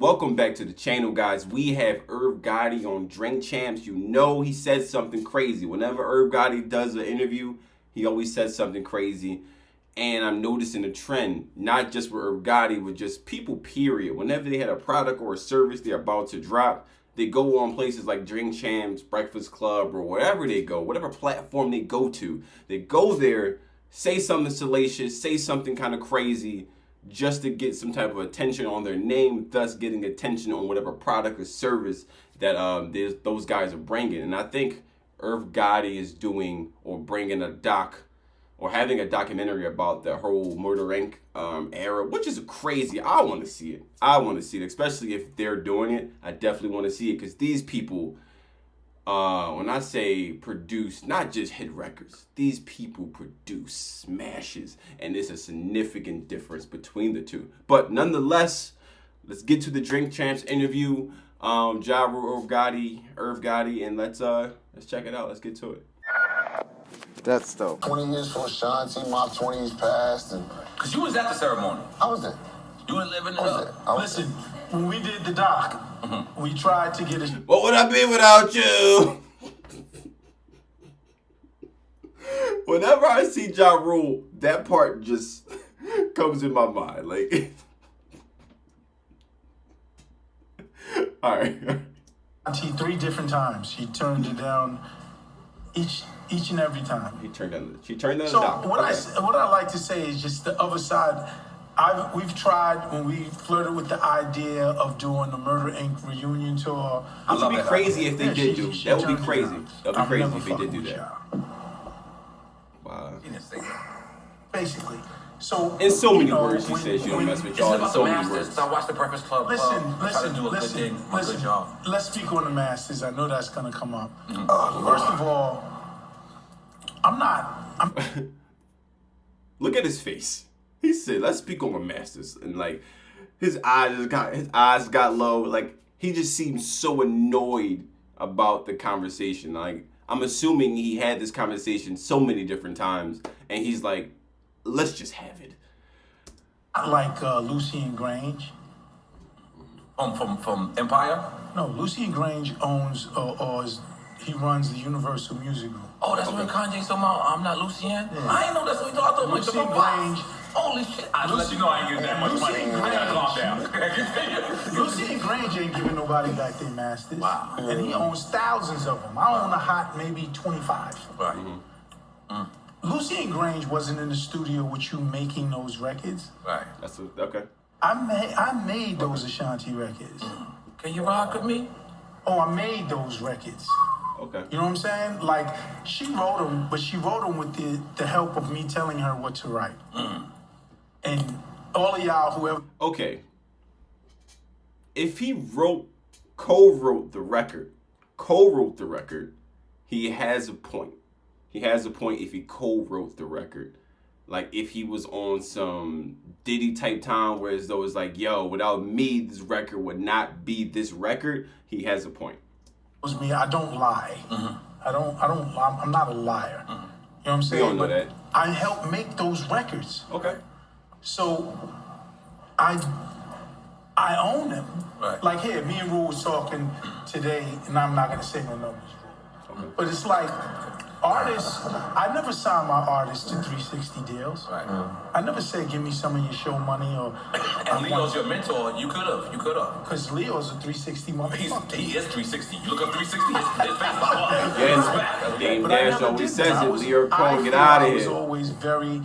Welcome back to the channel, guys. We have Irv Gotti on Drink Champs. You know he says something crazy. Whenever Irv Gotti does an interview, he always says something crazy. And I'm noticing a trend, not just with Irv Gotti, but just people, period. Whenever they had a product or a service they're about to drop, they go on places like Drink Champs, Breakfast Club, or wherever they go, whatever platform they go to. They go there, say something salacious, say something kind of crazy, just to get some type of attention on their name, thus getting attention on whatever product or service that those guys are bringing. And I think Irv Gotti is doing or bringing a doc or having a documentary about the whole Murder Inc. Era, which is crazy. I want to see it. I want to see it, especially if they're doing it. I definitely want to see it because these people, when I say produce, not just hit records, these people produce smashes, and there's a significant difference between the two. But nonetheless, let's get to the Drink Champs interview. Irv Gotti, and let's check it out. Let's get to it. That's dope. 20 years for Ashanti, my 20s passed, and Because you was at the ceremony. I was there. You were living it I was up. there. I was Listen, when we did the doc, we tried to get a What would I be without you? Whenever I see Ja Rule, that part just comes in my mind. Like, all right. Ashanti 3 different times. She turned it down each and every time. She turned down So the doc. what Okay. I like to say is just the other side. We've tried when we flirted with the idea of doing the Murder Inc. reunion tour. It would be that crazy if they Yeah, did she- do. she That would be turned it crazy. down. That would be I'm crazy never if they did fucking do with that. y'all. Wow. You didn't say that. Basically. So In so many you know, words, she when- said she don't when- mess with It's y'all. In about so the many Masters. words. I watched the Breakfast Club. Listen, I try to do a good thing, a good job. Let's speak on the Masters. I know that's gonna come up. First of all, I'm Look at his face. He said, "Let's speak on the Masters," and like his eyes got low. Like he just seems so annoyed about the conversation. Like I'm assuming he had this conversation so many different times, and he's like, "Let's just have it." like Lucien Grange. From Empire? No, Lucien Grange owns he runs the Universal Music Group. Oh, that's when Kanye said, I'm not Lucien? I ain't know that's what he thought. I thought it was Lucien about Grange. Holy shit. I let you know I ain't getting that much money. Lucien I gotta calm Grange. down. Lucien Grange ain't giving nobody back their masters. Wow. And he owns thousands of them. I own a hot maybe 25. Right. Lucien Grange wasn't in the studio with you making those records. Right. Okay. I made those Ashanti records. Can you rock with me? Oh, I made those records. Okay. You know what I'm saying? Like, she wrote them, but she wrote them with the help of me telling her what to write. And all of y'all, whoever... Okay. If he co-wrote the record, he has a point. He has a point if he co-wrote the record. Like, if he was on some Diddy type time where as though it's like, yo, without me, this record would not be this record, he has a point. was me, I don't lie. I'm not a liar. You know what I'm saying? all know But that. I helped make those records. Okay. So I own them. Right. Like here, me and Rue was talking today, and I'm not gonna say no numbers. Okay. But it's like artists, I never signed my artists to 360 deals. Right. I never said give me some of your show money or And Leo's your mentor. You could have. because Leo's a 360 motherfucker. He is 360. You look up 360, his face pop up. Yes, Dame But I Dash never always did says that. it. Leo Cole, get out of I was here. always very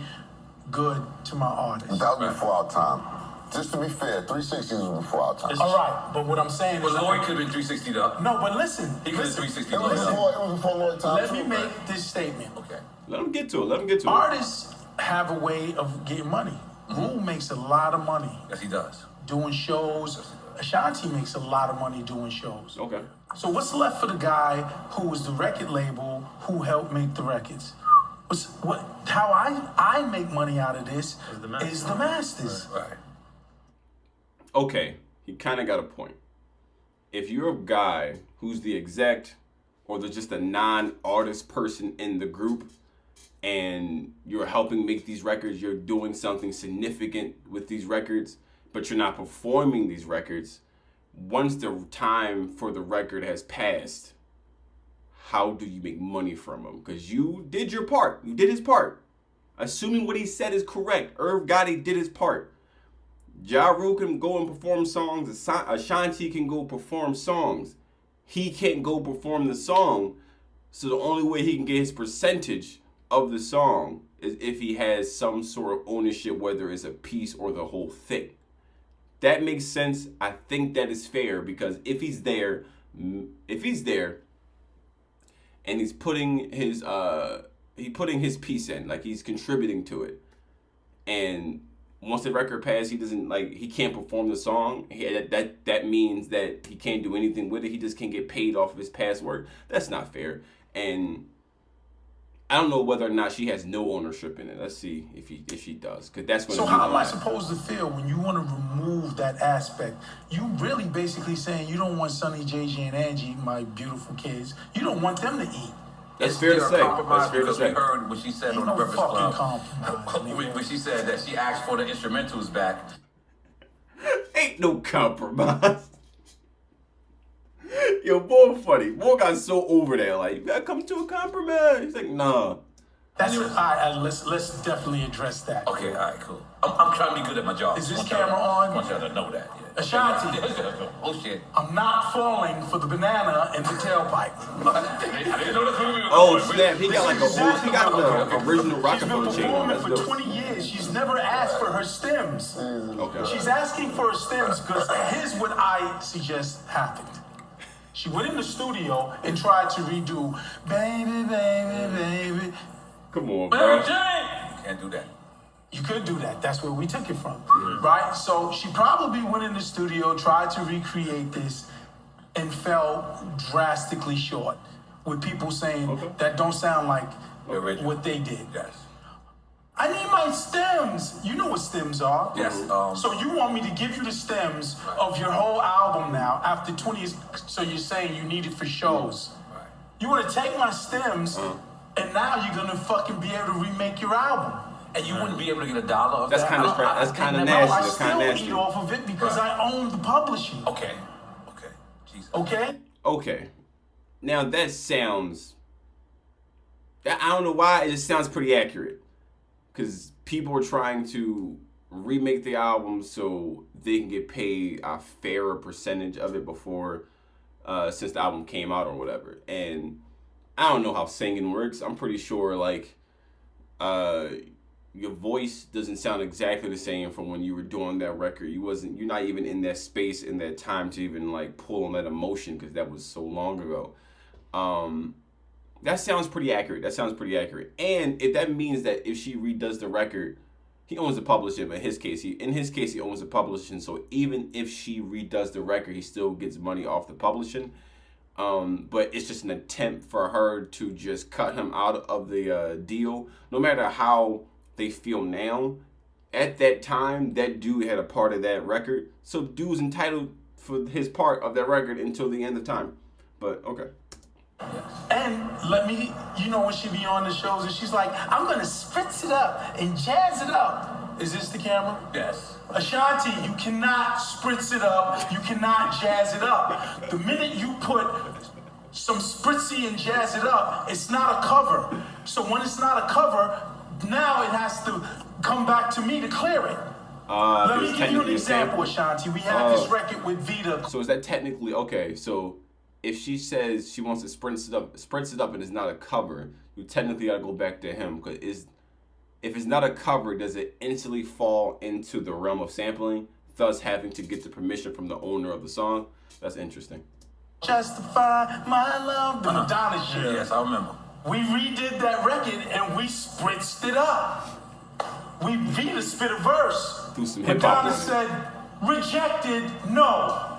good to my artists. that was before our time. Just to be fair, 360 was before our time. All right, but what I'm saying But is... Lloyd could have been 360 though. No, but listen. He could have listen. 360 It was Lloyd. before Lloyd time. Let too, me man. make this statement. Okay. Let him get to it. Artists have a way of getting money. Rule makes a lot of money Yes, he does. doing shows. Ashanti makes a lot of money doing shows. Okay. So what's left for the guy who was the record label who helped make the records? How I make money out of this is the masters. Right. Okay, he kind of got a point. If you're a guy who's the exec or just a non-artist person in the group and you're helping make these records, you're doing something significant with these records, but you're not performing these records, once the time for the record has passed, how do you make money from him? Because you did your part. You did his part. Assuming what he said is correct, Irv Gotti did his part. Ja Rule can go and perform songs. Ashanti can go perform songs. He can't go perform the song. So the only way he can get his percentage of the song is if he has some sort of ownership, whether it's a piece or the whole thing. That makes sense. I think that is fair because if he's there and he's putting his piece in, like he's contributing to it, and once the record passes, he can't perform the song. That means that he can't do anything with it. He just can't get paid off of his past work. That's not fair. And I don't know whether or not she has no ownership in it. Let's see if she does, because that's going to. So how am I supposed to feel when you want to remove that aspect? You really basically saying you don't want Sonny, JJ, and Angie, my beautiful kids. You don't want them to eat. That's fair to say. That's fair to We say. heard what she said Ain't on the no Breakfast fucking Club. compromise. When she said that she asked for the instrumentals back. Ain't no compromise. Yo, boy, funny. Boy got so over there. Like, you gotta come to a compromise. He's like, nah. That's all right. Let's definitely address that. Okay, all right, cool. I'm trying to be good at my job. Is this Want y'all camera on? I want y'all to know that. Yeah. Ashanti. Oh shit. I'm not falling for the banana in the tailpipe. I didn't know that's what we were Oh, doing. snap. He got like he got the original She's been Rockefeller chain on. performing That's for dope. 20 years. She's never asked for her stems. Okay. She's asking for her stems because here's what I suggest happened. She went in the studio and tried to redo Baby, Baby, Baby. Come on, Mary bro. Jane! Can't do that. You could do that. That's where we took it from, right? So she probably went in the studio, tried to recreate this, and fell drastically short with people saying that don't sound like what they did. Yes. I need my stems. You know what stems are. Yes. So you want me to give you the stems of your whole album now after 20 years? So you're saying you need it for shows. Right. You want to take my stems, and now you're gonna fucking be able to remake your album. And you wouldn't be able to get $1 of That's that. kind of I nasty. That's still kind of nasty. eat off of it because I own the publishing. Okay. Jesus. Okay? Okay. Now that sounds. I don't know why. It just sounds pretty accurate. Because people are trying to remake the album so they can get paid a fairer percentage of it before, since the album came out or whatever. And I don't know how singing works. I'm pretty sure like, your voice doesn't sound exactly the same from when you were doing that record. You're not even in that space in that time to even like pull on that emotion because that was so long ago. That sounds pretty accurate. And if that means that if she redoes the record, he owns the publishing, but in his case, he owns the publishing. So even if she redoes the record, he still gets money off the publishing. But it's just an attempt for her to just cut him out of the deal. No matter how they feel now, at that time, that dude had a part of that record. So dude's entitled for his part of that record until the end of time. But okay. And when she be on the shows and she's like, I'm gonna spritz it up and jazz it up. Is this the camera? Yes. Ashanti, you cannot spritz it up. You cannot jazz it up. The minute you put some spritzy and jazz it up, it's not a cover. So when it's not a cover, now it has to come back to me to clear it. Let me give you an example, Ashanti. We had this record with Vita. So is that technically okay? So if she says she wants to spritz it up and it's not a cover, you technically gotta go back to him because if it's not a cover, does it instantly fall into the realm of sampling, thus having to get the permission from the owner of the song? That's interesting. Justify my love, the Madonna shit. Yes, I remember. We redid that record and we spritzed it up. Vita spit a verse. Threw some hip hop Madonna on it. said, rejected, no.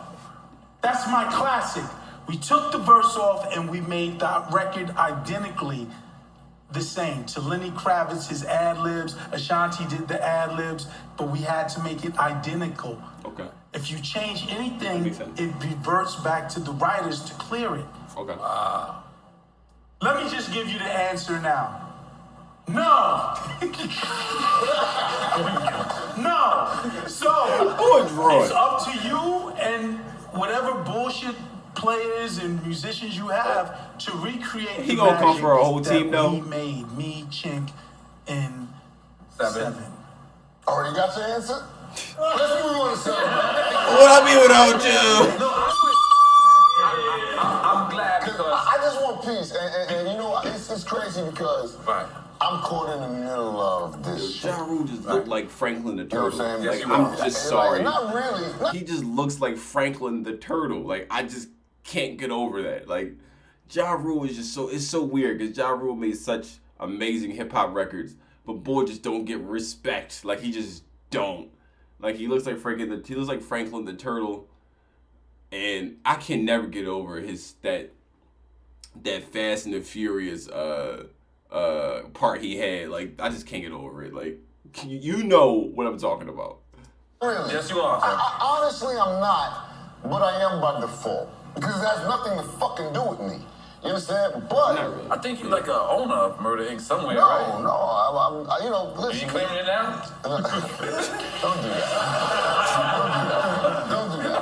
That's my classic. We took the verse off and we made the record identically the same. To Lenny Kravitz, his ad-libs, Ashanti did the ad-libs, but we had to make it identical. Okay. If you change anything, makes sense. it reverts back to the writers to clear it. Okay. Let me just give you the answer now. No. No. So Boy, draw it's it. up to you and whatever bullshit players and musicians you have to recreate. He the gonna come magic for a whole that team, though? We made me, Chink, and Seven. Already got your answer? Let's move on to something. What I mean without you? No, I'm glad because I just want peace, and you know, it's crazy because right. I'm caught in the middle of this shit. Ja Rule just looked like Franklin the You know Turtle. what I'm saying? Like, Yes, I'm just like, sorry. not really. He just looks like Franklin the Turtle. Like, I just can't get over that. Like, Ja Rule is just so, it's so weird because Ja Rule made such amazing hip hop records, but boy just don't get respect. Like, he just don't. Like, he looks like Franklin the Turtle, and I can never get over that Fast and the Furious part he had. Like, I just can't get over it. Like, you know what I'm talking about. Really? Yes, you are. Sir. Honestly, I'm not, but I am by default because it has nothing to fucking do with me. You understand? But Not really. I think you're like a owner of Murder Inc. somewhere, no, right? no, I'm you know, You listen. claiming it now? Don't do that. Don't do that.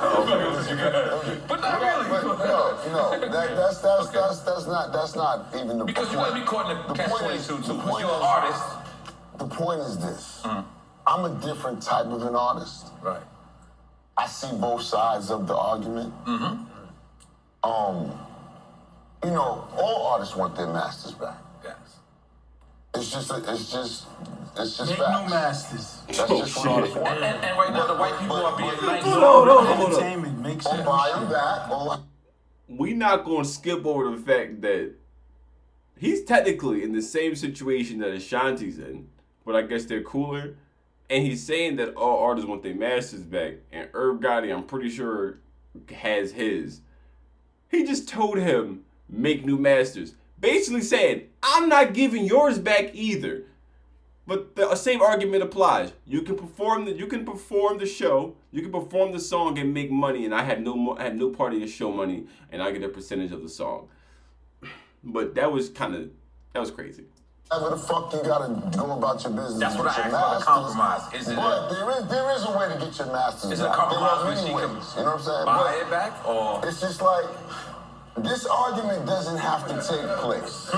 But not really. But no, that's not even the Because you point. want to be caught in the The point catch-22 is- too. the Because point you're an is- artist. The point is this. I'm a different type of an artist. Right. I see both sides of the argument. You know, all artists want their masters back. Yes. It's just Make facts. new masters. That's just what artists want. And right now the white people are being nice. Hold on. Entertainment makes Or new buy shit. them back, or We not gonna skip over the fact that he's technically in the same situation that Ashanti's in, but I guess they're cooler. And he's saying that all artists want their masters back, and Irv Gotti, I'm pretty sure, has his. He just told him make new masters, basically saying I'm not giving yours back either. But the same argument applies. You can perform the show, you can perform the song and make money, and I had no part of your show money, and I get a percentage of the song. But that was crazy. whatever the fuck you gotta go about your business. That's what with I your asked about, masters. the compromise. Is it But there is a way to get your masters Is it a back. There compromise are where many she ways. can You know what I'm saying? buy But it back, or it's just like this argument doesn't have to take place.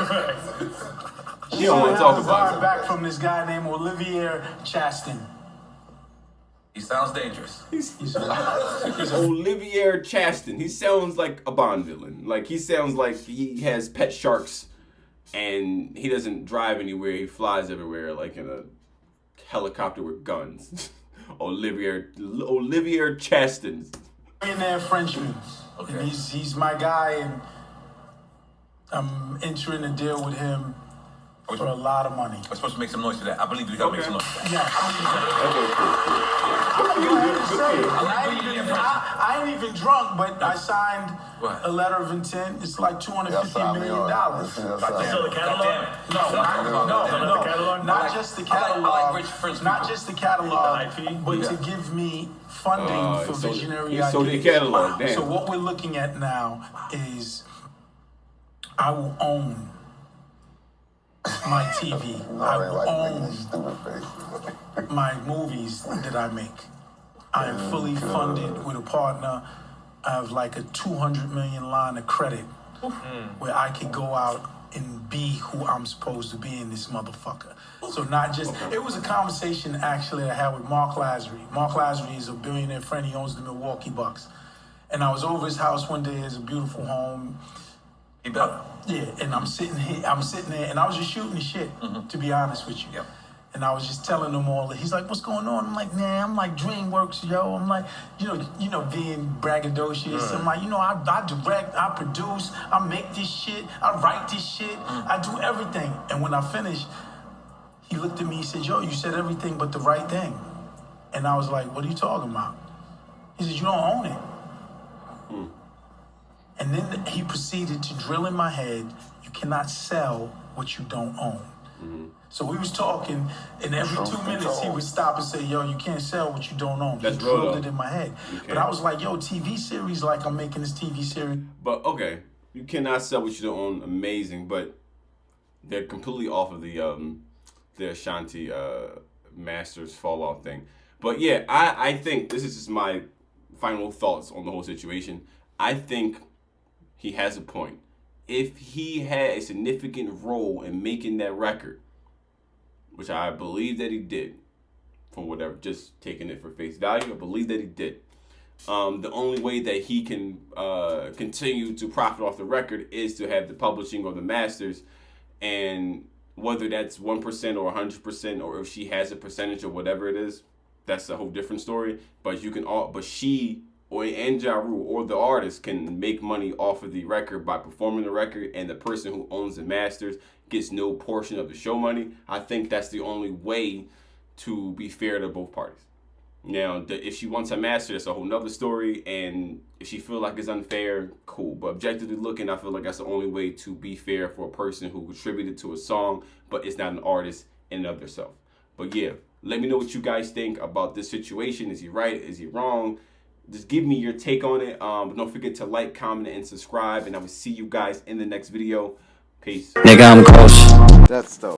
You don't want to talk about it. back from this guy named Olivier Chastain. he sounds dangerous? He's Olivier Chastain. He sounds like a Bond villain. Like, he sounds like he has pet sharks and he doesn't drive anywhere. He flies everywhere, like in a helicopter with guns. Olivier Chastain. Millionaire Frenchman. Okay. And he's my guy, and I'm entering a deal with him for a lot of money. We're supposed to make some noise for that. I believe we gotta make some noise for that. I ain't even drunk, but I signed What? a letter of intent. It's like $250 million. Not just the catalog. I like rich French Not people. just the catalog, IP? but to give me funding for visionary he ideas. sold the catalog, damn. So what we're looking at now is I will own my TV. I will own my movies that I make. I am fully funded with a partner. I have like a $200 million line of credit where I can go out and be who I'm supposed to be in this motherfucker. So not just, it was a conversation actually I had with Mark Lazary. Mark Lazary is a billionaire friend. He owns the Milwaukee Bucks. And I was over his house one day. It's a beautiful home. He better. Yeah, and I'm sitting there, and I was just shooting the shit, to be honest with you. Yep. And I was just telling him all that. He's like, "What's going on?" I'm like, "Man, I'm like DreamWorks, yo." I'm like, you know, being braggadocious. I'm like, I direct, I produce, I make this shit, I write this shit, I do everything. And when I finished, he looked at me. He said, "Yo, you said everything but the right thing." And I was like, "What are you talking about?" He said, "You don't own it." And then he proceeded to drill in my head, you cannot sell what you don't own. So we was talking, and every 2 minutes he would stop and say, "Yo, you can't sell what you don't own." That's he real, drilled though. it in my head. You But can't. I was like, "Yo, TV series, like I'm making this TV series." But okay, you cannot sell what you don't own. Amazing, but they're completely off of the Ashanti Masters fall off thing. But yeah, I think this is just my final thoughts on the whole situation. I think he has a point. If he had a significant role in making that record, which I believe that he did, from whatever, just taking it for face value, I believe that he did. The only way that he can continue to profit off the record is to have the publishing or the masters, and whether that's 1% or 100%, or if she has a percentage or whatever it is, that's a whole different story. But you can she and Ja Rule or the artist can make money off of the record by performing the record, and the person who owns the masters gets no portion of the show money. I think that's the only way to be fair to both parties. Now, if she wants a master, that's a whole nother story, and if she feel like it's unfair, cool. But objectively looking, I feel like that's the only way to be fair for a person who contributed to a song, but is not an artist in and of themselves. But yeah, let me know what you guys think about this situation. Is he right? Is he wrong? Just give me your take on it. But don't forget to like, comment, and subscribe, and I will see you guys in the next video. Peace. Nigga, I'm close. That's dope.